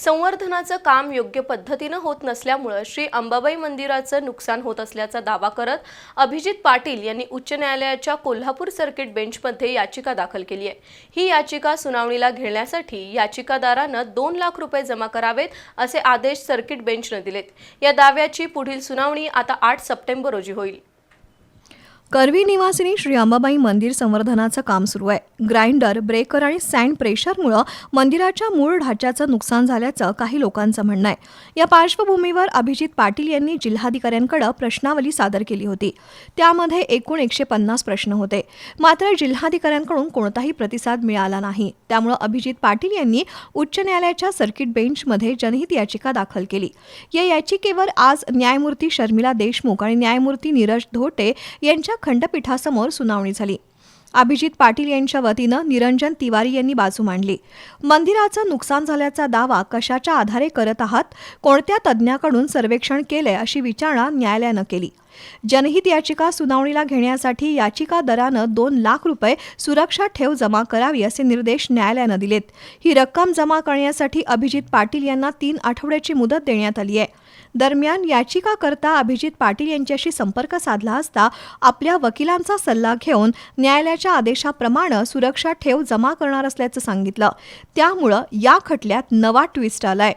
संवर्धनाचं काम योग्य पद्धतीनं होत नसल्यामुळे श्री अंबाबाई मंदिराचं नुकसान होत असल्याचा दावा करत अभिजित पाटील यांनी उच्च न्यायालयाच्या कोल्हापूर सर्किट बेंचमध्ये याचिका दाखल केली आहे। ही याचिका सुनावणीला घेण्यासाठी याचिकादारानं 2 लाख रुपये जमा करावेत असे आदेश सर्किट बेंचने दिलेत। या दाव्याची पुढील सुनावणी आता 8 सप्टेंबर रोजी होईल। करवी निवासिनी श्री अंबाबाई मंदिर संवर्धनाचं काम सुरू आहे। ग्राइंडर, ब्रेकर आणि सँड प्रेशरमुळे मंदिराच्या मूळ ढाच्याचं नुकसान झाल्याचं काही लोकांचं म्हणणं आहे। या पार्श्वभूमीवर अभिजित पाटील यांनी जिल्हाधिकाऱ्यांकडे प्रश्नावली सादर केली होती। त्यामध्ये एकूण 150 प्रश्न होते, मात्र जिल्हाधिकाऱ्यांकडून कोणताही प्रतिसाद मिळाला नाही। त्यामुळे अभिजित पाटील यांनी उच्च न्यायालयाच्या सर्किट बेंचमध्ये जनहित याचिका दाखल केली। या याचिकेवर आज न्यायमूर्ती शर्मिला देशमुख आणि न्यायमूर्ती नीरज धोटे यांच्या खंडपीठासमोर सुनावणी झाली। अभिजित पाटील यांच्या वतीनं निरंजन तिवारी यांनी बाजू मांडली। मंदिराचं नुकसान झाल्याचा दावा कशाच्या आधारे करत आहात, कोणत्या तज्ज्ञाकडून सर्वेक्षण केले अशी विचारणा न्यायालयानं केली। जनहित याचिका सुनावणीला घेण्यासाठी याचिकादारानं 2 लाख रुपये सुरक्षा ठेव जमा करावी असे निर्देश न्यायालयानं दिलेत। ही रक्कम जमा करण्यासाठी अभिजित पाटील यांना 3 आठवड्याची मुदत देण्यात आली आहे। दरम्यान याचिकाकर्ता अभिजित पाटील यांच्याशी संपर्क साधला असता आपल्या वकिलांचा सल्ला घेऊन न्यायालयाच्या आदेशाप्रमाणे सुरक्षा ठेव जमा करणार असल्याचं सांगितलं। त्यामुळे या खटल्यात नवा ट्विस्ट आलाय।